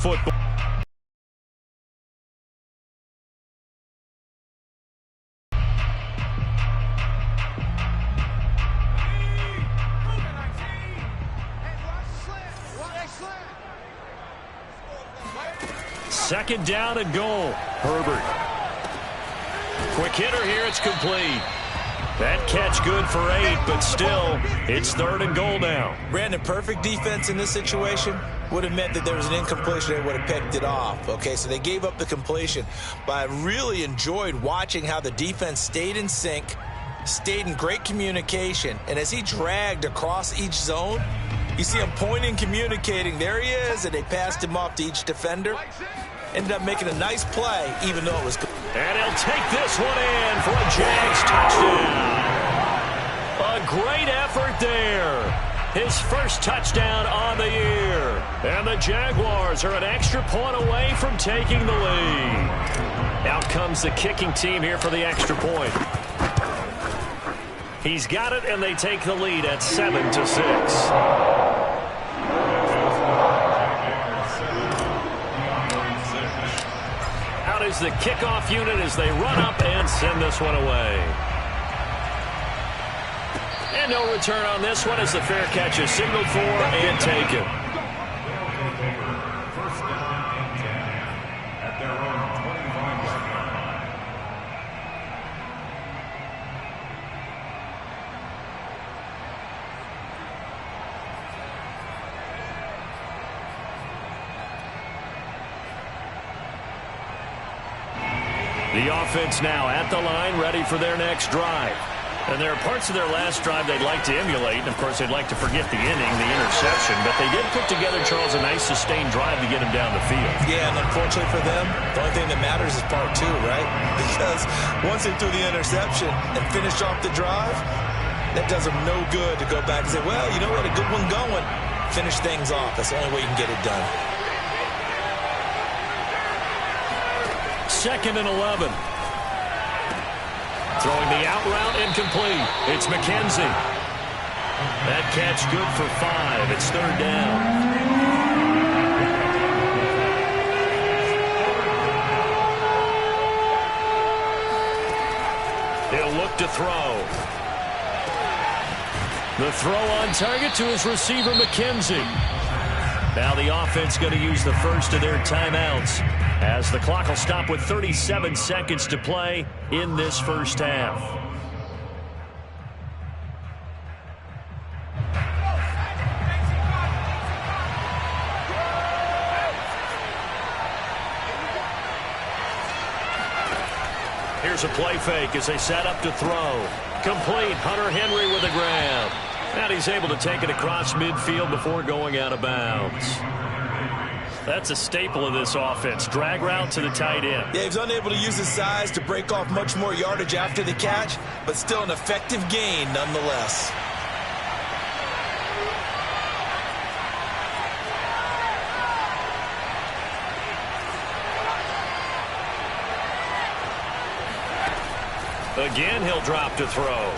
football. Second down and goal. Herbert. Quick hitter here. It's complete. That catch good for 8, but still, it's third and goal now. Brandon, perfect defense in this situation would have meant that there was an incompletion. They would have picked it off. Okay, so they gave up the completion. But I really enjoyed watching how the defense stayed in sync, stayed in great communication, and as he dragged across each zone, you see him pointing, communicating. There he is, and they passed him off to each defender. Ended up making a nice play, even though it was good. And he'll take this one in for a Jags touchdown. A great effort there. His first touchdown on the year. And the Jaguars are an extra point away from taking the lead. Out comes the kicking team here for the extra point. He's got it, and they take the lead at 7-6. Is the kickoff unit as they run up and send this one away. And no return on this one as the fair catch is signaled for and taken. First down and 10 at their own 25-yard line. The offense now at the line, ready for their next drive. And there are parts of their last drive they'd like to emulate. And, of course, they'd like to forget the inning, the interception. But they did put together, Charles, a nice sustained drive to get him down the field. Yeah, and unfortunately for them, the only thing that matters is part 2, right? Because once they threw the interception and finished off the drive, that does them no good to go back and say, well, you know what, a good one going. Finish things off. That's the only way you can get it done. Second and 11. Throwing the out route incomplete. It's McKenzie. That catch good for 5. It's third down. He'll look to throw. The throw on target to his receiver, McKenzie. Now the offense going to use the first of their timeouts, as the clock will stop with 37 seconds to play in this first half. Here's a play fake as they set up to throw. Complete. Hunter Henry with a grab. And he's able to take it across midfield before going out of bounds. That's a staple of this offense. Drag route to the tight end. Yeah, he's unable to use his size to break off much more yardage after the catch, but still an effective gain nonetheless. Again, he'll drop to throw.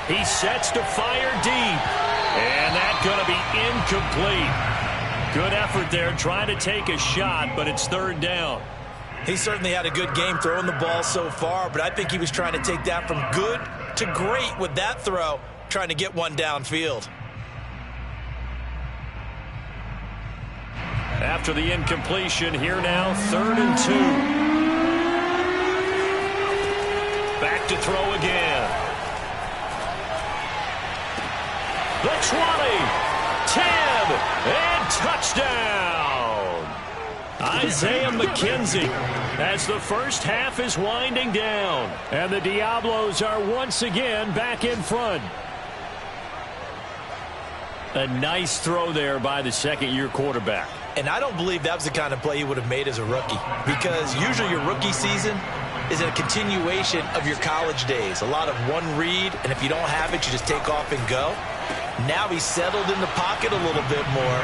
He sets to fire deep. And that's going to be incomplete. Good effort there, trying to take a shot, but it's third down. He certainly had a good game throwing the ball so far, but I think he was trying to take that from good to great with that throw, trying to get one downfield. After the incompletion, here now, 3rd and 2. Back to throw again. The 20, 10, and touchdown! Isaiah McKenzie as the first half is winding down. And the Diablos are once again back in front. A nice throw there by the second-year quarterback. And I don't believe that was the kind of play he would have made as a rookie, because usually your rookie season is a continuation of your college days. A lot of one read, and if you don't have it, you just take off and go. Now he's settled in the pocket a little bit more,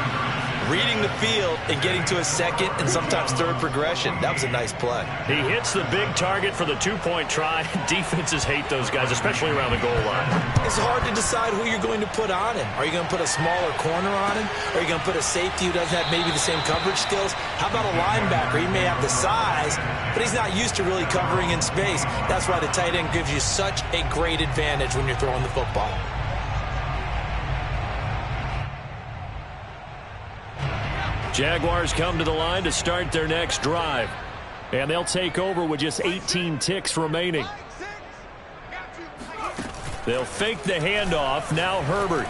reading the field and getting to a second and sometimes third progression. That was a nice play. He hits the big target for the two-point try. Defenses hate those guys, especially around the goal line. It's hard to decide who you're going to put on him. Are you going to put a smaller corner on him? Are you going to put a safety who doesn't have maybe the same coverage skills? How about a linebacker? He may have the size, but he's not used to really covering in space. That's why the tight end gives you such a great advantage when you're throwing the football. Jaguars come to the line to start their next drive. And they'll take over with just 18 ticks remaining. They'll fake the handoff. Now Herbert.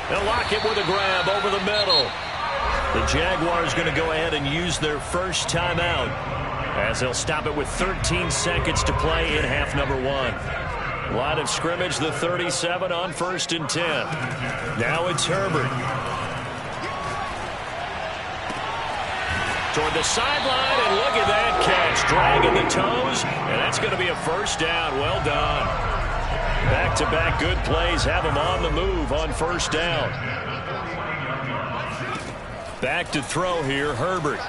They'll lock it with a grab over the middle. The Jaguars going to go ahead and use their first timeout, as they'll stop it with 13 seconds to play in half number one. Line of scrimmage, the 37 on 1st and 10. Now it's Herbert. Toward the sideline, and look at that catch. Dragging the toes, and that's going to be a first down. Well done. Back-to-back good plays have him on the move on 1st down. Back to throw here, Herbert.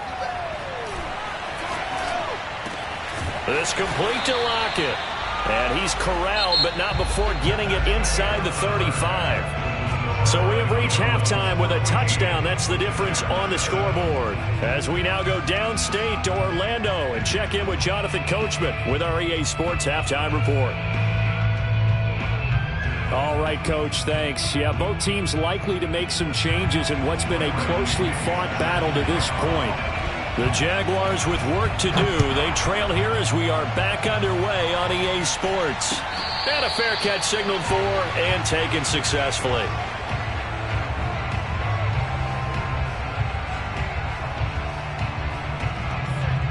This complete to Lockett. And he's corralled, but not before getting it inside the 35. So we have reached halftime with a touchdown. That's the difference on the scoreboard. As we now go downstate to Orlando and check in with Jonathan Coachman with our EA Sports Halftime Report. All right, Coach, thanks. Yeah, both teams likely to make some changes in what's been a closely fought battle to this point. The Jaguars with work to do. They trail here as we are back underway on EA Sports. And a fair catch signaled for and taken successfully.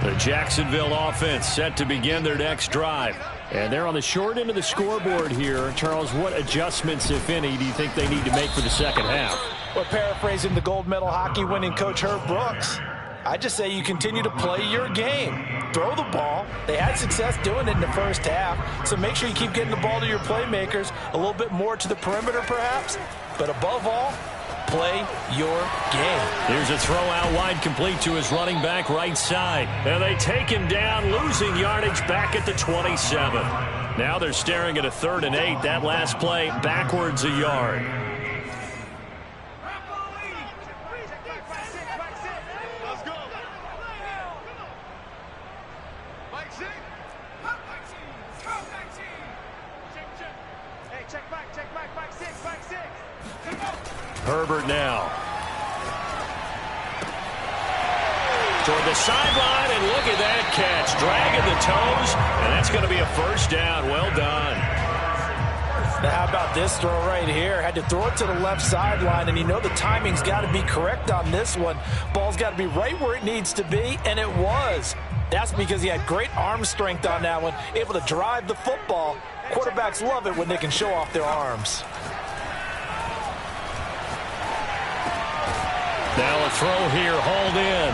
The Jacksonville offense set to begin their next drive. And they're on the short end of the scoreboard here. Charles, what adjustments, if any, do you think they need to make for the second half? Well, paraphrasing the gold medal hockey winning coach Herb Brooks, I just say you continue to play your game. Throw the ball. They had success doing it in the first half, so make sure you keep getting the ball to your playmakers, a little bit more to the perimeter perhaps, but above all, play your game. Here's a throw out wide, complete to his running back right side. And they take him down, losing yardage back at the 27. Now they're staring at a 3rd and 8. That last play backwards a yard. Herbert now. Toward the sideline, and look at that catch. Dragging the toes, and that's going to be a first down. Well done. Now, how about this throw right here? Had to throw it to the left sideline, and you know the timing's got to be correct on this one. Ball's got to be right where it needs to be, and it was. That's because he had great arm strength on that one, able to drive the football. Quarterbacks love it when they can show off their arms. Now a throw here, hauled in.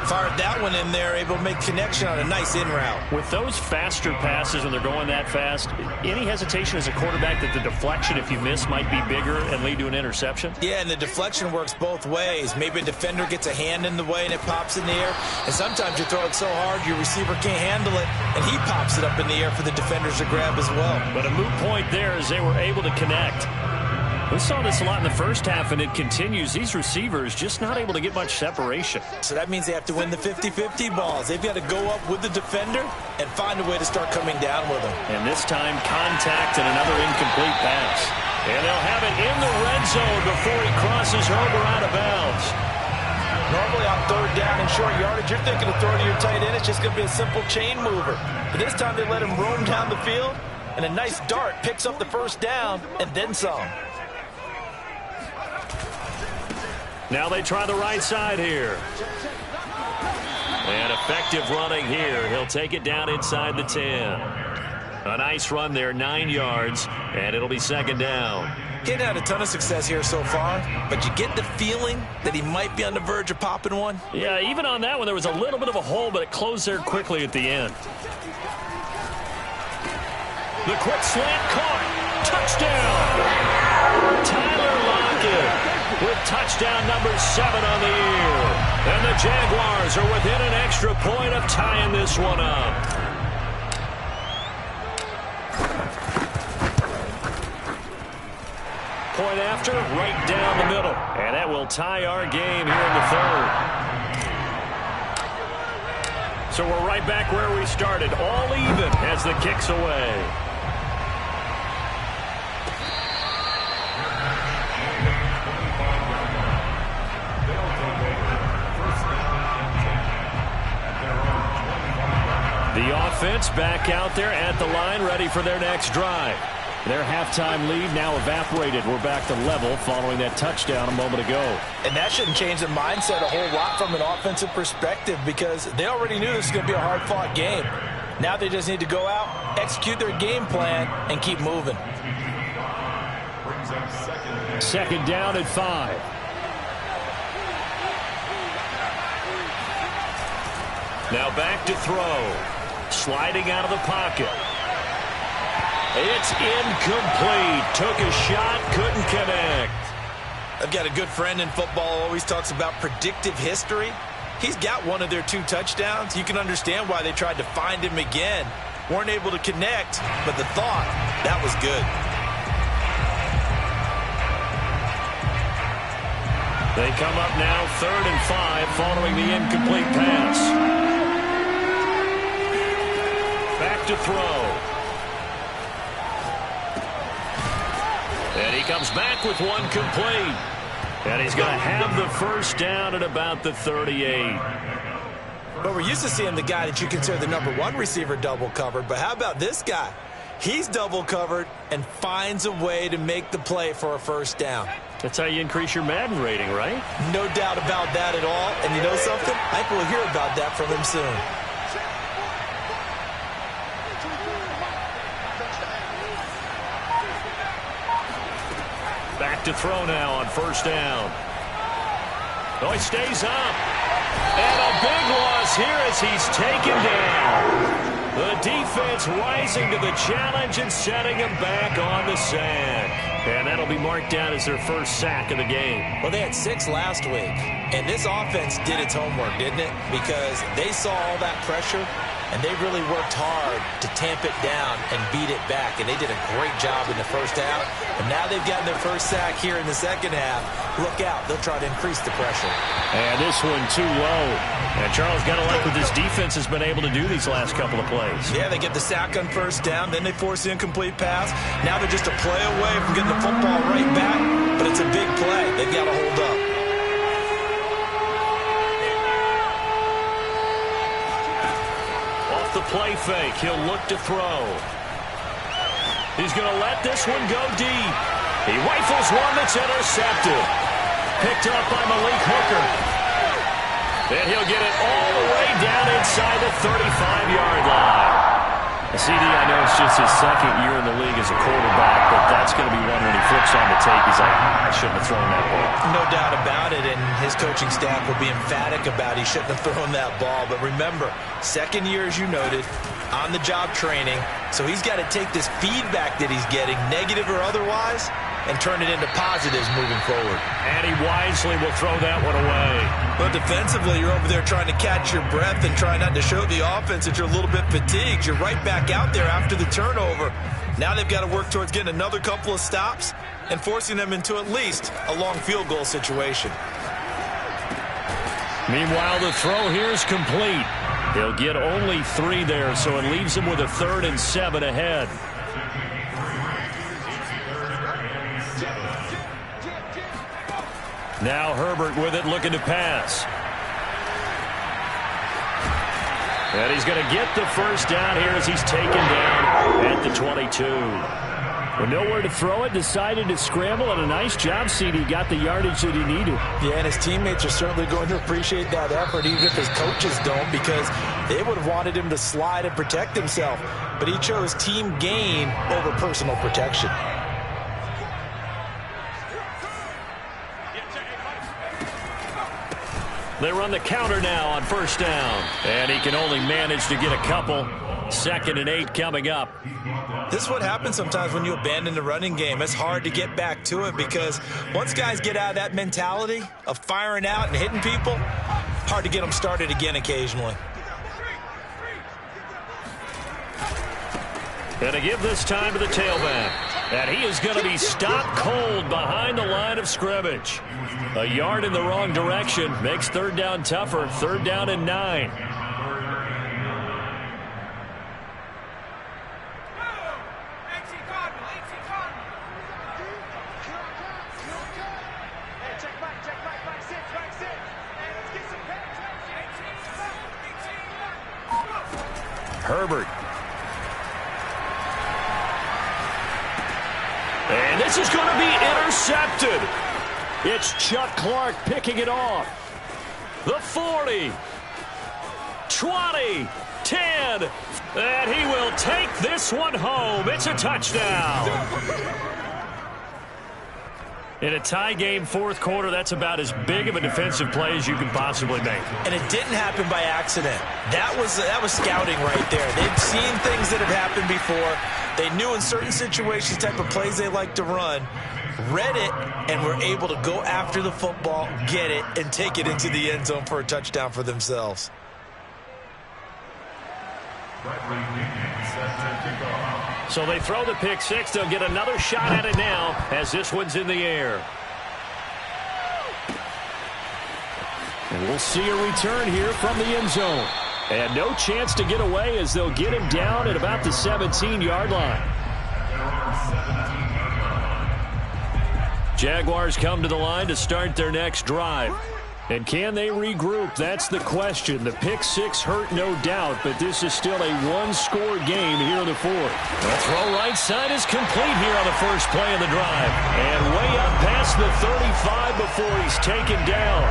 Fired that one in there, able to make connection on a nice in route. With those faster passes, when they're going that fast, any hesitation as a quarterback that the deflection, if you miss, might be bigger and lead to an interception? Yeah, and the deflection works both ways. Maybe a defender gets a hand in the way and it pops in the air. And sometimes you throw it so hard your receiver can't handle it, and he pops it up in the air for the defenders to grab as well. But a moot point there as they were able to connect. We saw this a lot in the first half, and it continues. These receivers just not able to get much separation. So that means they have to win the 50-50 balls. They've got to go up with the defender and find a way to start coming down with them. And this time, contact and another incomplete pass. And they'll have it in the red zone before he crosses over out of bounds. Normally on 3rd down and short yardage, you're thinking of throwing to your tight end. It's just going to be a simple chain mover. But this time they let him roam down the field, and a nice dart picks up the first down and then some. Now they try the right side here. And effective running here. He'll take it down inside the 10. A nice run there, 9 yards, and it'll be 2nd down. Getting had a ton of success here so far, but you get the feeling that he might be on the verge of popping one. Yeah, even on that one, there was a little bit of a hole, but it closed there quickly at the end. The quick slant caught. Touchdown! Tyler Lockett. with touchdown number 7 on the year. And the Jaguars are within an extra point of tying this one up. Point after, right down the middle. And that will tie our game here in the third. So we're right back where we started, all even as the kick's away. The offense back out there at the line, ready for their next drive. Their halftime lead now evaporated. We're back to level following that touchdown a moment ago. And that shouldn't change the mindset a whole lot from an offensive perspective because they already knew this was going to be a hard-fought game. Now they just need to go out, execute their game plan, and keep moving. Second down at 5. Now back to throw. Sliding out of the pocket. It's incomplete. Took a shot, couldn't connect. I've got a good friend in football, always talks about predictive history. He's got one of their 2 touchdowns. You can understand why they tried to find him again. Weren't able to connect, but the thought, that was good. They come up now 3rd and 5 following the incomplete pass. Back to throw. And he comes back with one complete. And he's going to have the first down at about the 38. But we're used to seeing the guy that you consider the number 1 receiver double covered. But how about this guy? He's double covered and finds a way to make the play for a first down. That's how you increase your Madden rating, right? No doubt about that at all. And you know something? I think we'll hear about that from him soon. Back to throw now on first down. Oh, he stays up. And a big loss here as he's taken down. The defense rising to the challenge and setting him back on the sack. And that'll be marked down as their first sack of the game. Well, they had 6 last week. And this offense did its homework, didn't it? Because they saw all that pressure, and they really worked hard to tamp it down and beat it back. And they did a great job in the first half. And now they've gotten their first sack here in the second half. Look out. They'll try to increase the pressure. And this one too low. And Charles, got to like what this defense has been able to do these last couple of plays. Yeah, they get the sack on first down. Then they force the incomplete pass. Now they're just a play away from getting the football right back. But it's a big play. They've got to hold up. Off the play fake, he'll look to throw. He's going to let this one go deep. He rifles one that's intercepted. Picked up by Malik Hooker. And he'll get it all the way down inside the 35-yard line. CD, I know it's just his second year in the league as a quarterback, but that's going to be one when he flips on the tape. He's like, I shouldn't have thrown that ball. No doubt about it, and his coaching staff will be emphatic about he shouldn't have thrown that ball. But remember, second year, as you noted, on-the-job training, so he's got to take this feedback that he's getting, negative or otherwise, and turn it into positives moving forward. And he wisely will throw that one away. But defensively, you're over there trying to catch your breath and try not to show the offense that you're a little bit fatigued. You're right back out there after the turnover. Now they've got to work towards getting another couple of stops and forcing them into at least a long field goal situation. Meanwhile, the throw here is complete. He'll get only 3 there, so it leaves him with a 3rd and 7 ahead. Now Herbert with it, looking to pass. And he's going to get the first down here as he's taken down at the 22. With nowhere to throw it, decided to scramble, and a nice job, CD. Got the yardage that he needed. Yeah, and his teammates are certainly going to appreciate that effort, even if his coaches don't, because they would have wanted him to slide and protect himself. But he chose team gain over personal protection. They run the counter now on first down. And he can only manage to get a couple. 2nd and 8 coming up. This is what happens sometimes when you abandon the running game. It's hard to get back to it because once guys get out of that mentality of firing out and hitting people, hard to get them started again occasionally. And to give this time to the tailback. And he is going to be stopped cold behind the line of scrimmage. A yard in the wrong direction makes 3rd down tougher. 3rd down and 9. Herbert. And this is going to be intercepted. It's Chuck Clark picking it off. The 40. 20. 10. And he will take this one home. It's a touchdown. In a tie game, 4th quarter, that's about as big of a defensive play as you can possibly make. And it didn't happen by accident. That was scouting right there. They'd seen things that have happened before. They knew in certain situations the type of plays they like to run, read it, and were able to go after the football, get it, and take it into the end zone for a touchdown for themselves. So they throw the pick 6. They'll get another shot at it now as this one's in the air. And we'll see a return here from the end zone. And no chance to get away as they'll get him down at about the 17-yard line. Jaguars come to the line to start their next drive. And can they regroup? That's the question. The pick 6 hurt, no doubt, but this is still a one-score game here in the 4th. The throw right side is complete here on the first play of the drive. And way up past the 35 before he's taken down.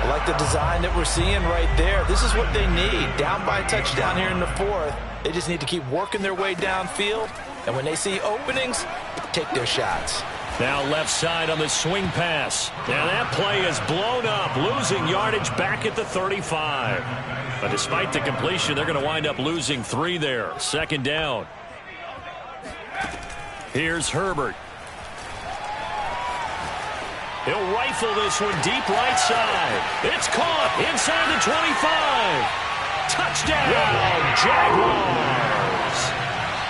I like the design that we're seeing right there. This is what they need. Down by a touchdown here in the 4th. They just need to keep working their way downfield. And when they see openings, take their shots. Now left side on the swing pass. Now that play is blown up, losing yardage back at the 35. But despite the completion, they're going to wind up losing 3 there. 2nd down. Here's Herbert. He'll rifle this one deep right side. It's caught inside the 25. Touchdown, Jaguars.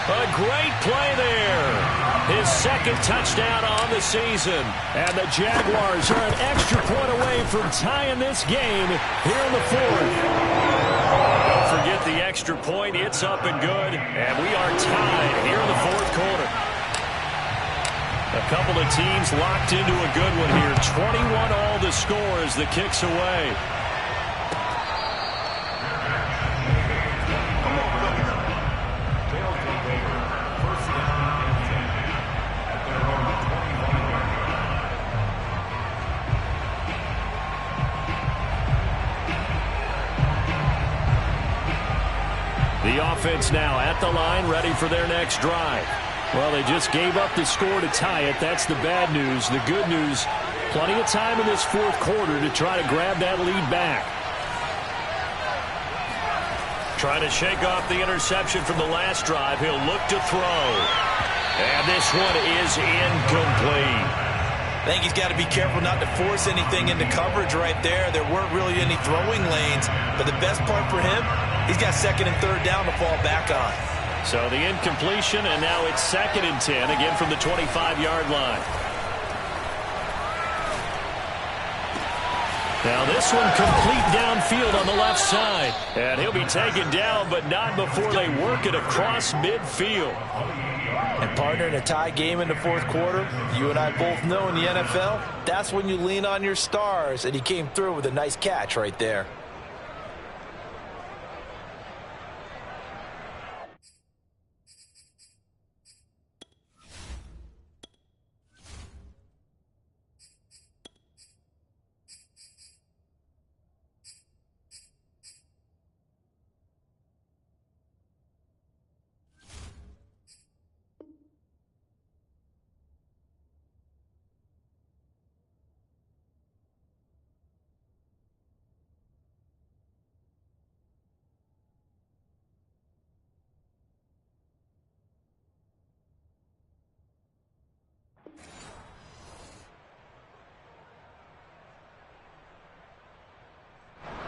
A great play there. His 2nd touchdown on the season. And the Jaguars are an extra point away from tying this game here in the 4th. Don't forget the extra point. It's up and good. And we are tied here in the 4th quarter. A couple of teams locked into a good one here. 21 all the score as the kick's away. The offense now at the line, ready for their next drive. Well, they just gave up the score to tie it. That's the bad news. The good news, plenty of time in this 4th quarter to try to grab that lead back. Trying to shake off the interception from the last drive. He'll look to throw. And this one is incomplete. I think he's got to be careful not to force anything into coverage right there. There weren't really any throwing lanes. But the best part for him, he's got 2nd and 3rd down to fall back on. So the incompletion, and now it's 2nd and 10, again from the 25-yard line. Now this one complete downfield on the left side. And he'll be taken down, but not before they work it across midfield. And partner, in a tie game in the 4th quarter, you and I both know in the NFL, that's when you lean on your stars. And he came through with a nice catch right there.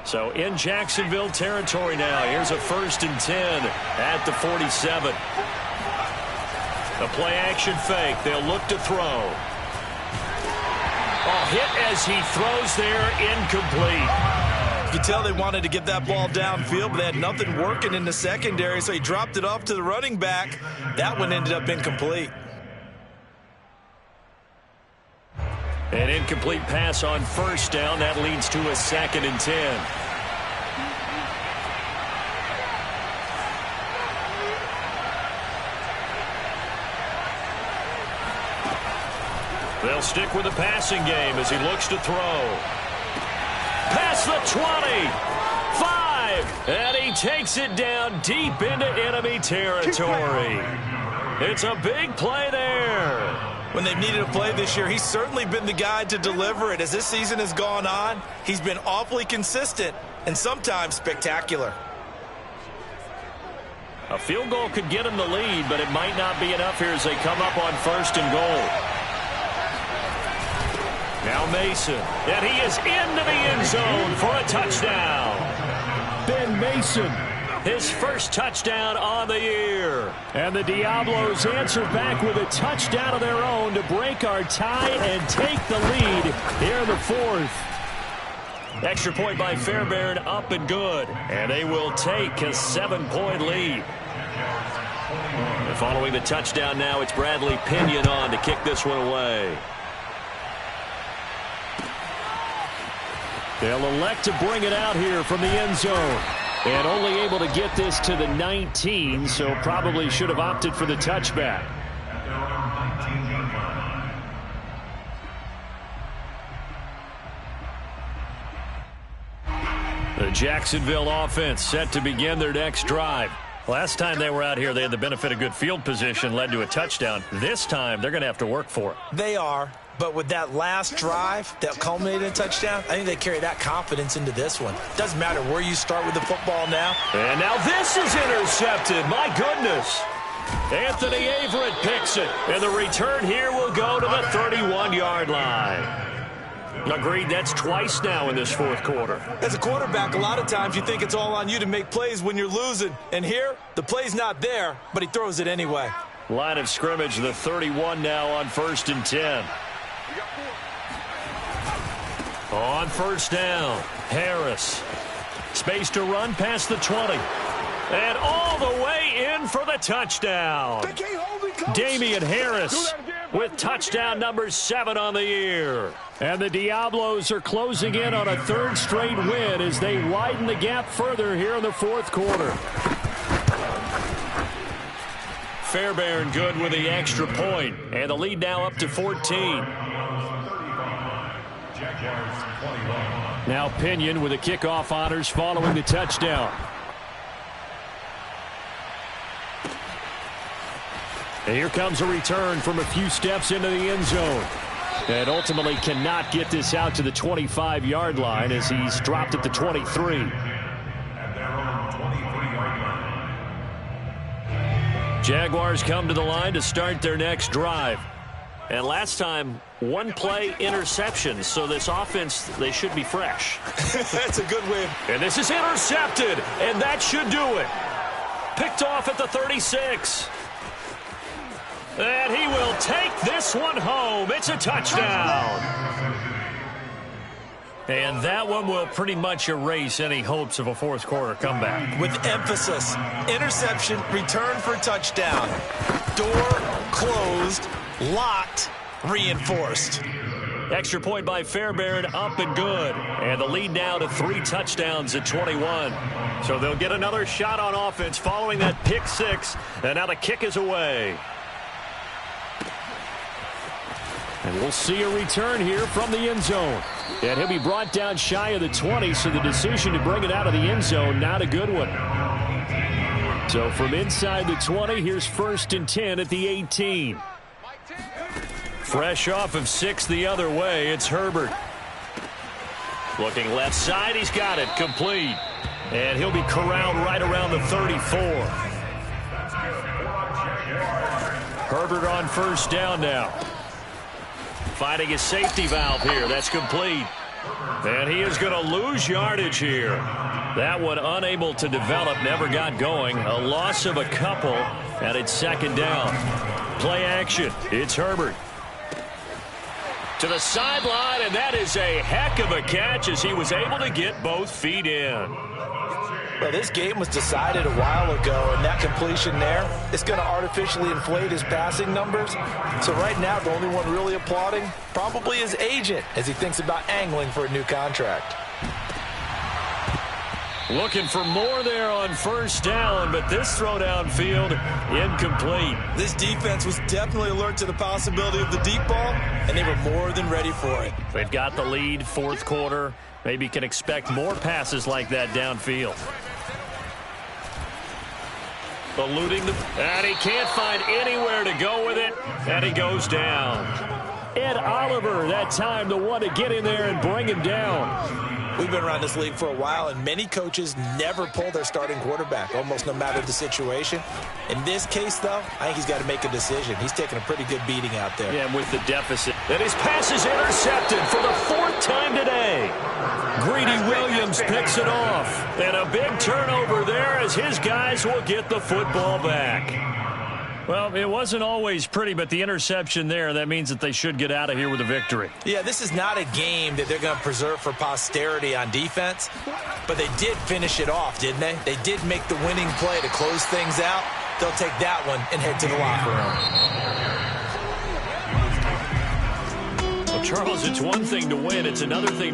So in Jacksonville territory now. Here's a 1st and 10 at the 47. A play-action fake. They'll look to throw. Oh, hit as he throws there, incomplete. You could tell they wanted to get that ball downfield, but they had nothing working in the secondary, so he dropped it off to the running back. That one ended up incomplete. An incomplete pass on 1st down. That leads to a 2nd and 10. They'll stick with the passing game as he looks to throw. Past the 20. 5. And he takes it down deep into enemy territory. It's a big play there. When they've needed a play this year, he's certainly been the guy to deliver it. As this season has gone on, he's been awfully consistent and sometimes spectacular. A field goal could get him the lead, but it might not be enough here as they come up on 1st and goal. Now Mason, and he is into the end zone for a touchdown. Ben Mason, his first touchdown on the year. And the Diablos answer back with a touchdown of their own to break our tie and take the lead here in the 4th. Extra point by Fairbairn, up and good. And they will take a 7-point lead. And following the touchdown now, it's Bradley Pinion on to kick this one away. They'll elect to bring it out here from the end zone. And only able to get this to the 19, so probably should have opted for the touchback. The Jacksonville offense set to begin their next drive. Last time they were out here, they had the benefit of good field position, led to a touchdown. This time, they're going to have to work for it. They are. But with that last drive that culminated in a touchdown, I think they carry that confidence into this one. Doesn't matter where you start with the football now. And now this is intercepted. My goodness. Anthony Averett picks it. And the return here will go to the 31-yard line. Agreed, that's twice now in this 4th quarter. As a quarterback, a lot of times you think it's all on you to make plays when you're losing. And here, the play's not there, but he throws it anyway. Line of scrimmage, the 31 now on 1st and 10. On 1st down, Harris. Space to run past the 20. And all the way in for the touchdown. Damian Harris with touchdown number 7 on the year. And the Diablos are closing in on a 3rd straight win as they widen the gap further here in the 4th quarter. Fairbairn good with the extra point. And the lead now up to 14. Now Pinion with the kickoff honors following the touchdown. And here comes a return from a few steps into the end zone. And ultimately cannot get this out to the 25-yard line as he's dropped at the 23. Jaguars come to the line to start their next drive. And last time, 1-play interception. So this offense, they should be fresh. That's a good win. And this is intercepted. And that should do it. Picked off at the 36. And he will take this one home. It's a touchdown. And that one will pretty much erase any hopes of a 4th quarter comeback. With emphasis, interception, return for touchdown. Door closed, locked, reinforced. Extra point by Fairbairn, up and good. And the lead now to 3 touchdowns at 21. So they'll get another shot on offense following that pick 6. And now the kick is away. And we'll see a return here from the end zone. And he'll be brought down shy of the 20, so the decision to bring it out of the end zone, not a good one. So from inside the 20, here's 1st and 10 at the 18. Fresh off of 6 the other way, it's Herbert. Looking left side, he's got it, complete. And he'll be corralled right around the 34. Herbert on 1st down now. Finding his safety valve here. That's complete. And he is going to lose yardage here. That one unable to develop, never got going. A loss of a couple, and it's second down. Play action. It's Herbert. To the sideline, and that is a heck of a catch as he was able to get both feet in. Well, this game was decided a while ago, and that completion there is going to artificially inflate his passing numbers. So right now, the only one really applauding probably his agent as he thinks about angling for a new contract. Looking for more there on first down, but this throw downfield incomplete. This defense was definitely alert to the possibility of the deep ball, and they were more than ready for it. They've got the lead, fourth quarter. Maybe can expect more passes like that downfield. Eluding and he can't find anywhere to go with it, and he goes down. Ed Oliver, that time the one to get in there and bring him down. We've been around this league for a while, and many coaches never pull their starting quarterback, almost no matter the situation. In this case, though, I think he's got to make a decision. He's taking a pretty good beating out there. Yeah, with the deficit. And his pass is intercepted for the fourth time today. Greedy Williams picks it off. And a big turnover there as his guys will get the football back. Well, it wasn't always pretty, but the interception there, that means that they should get out of here with a victory. Yeah, this is not a game that they're going to preserve for posterity on defense, but they did finish it off, didn't they? They did make the winning play to close things out. They'll take that one and head to the locker room. Well, Charles, it's one thing to win. It's another thing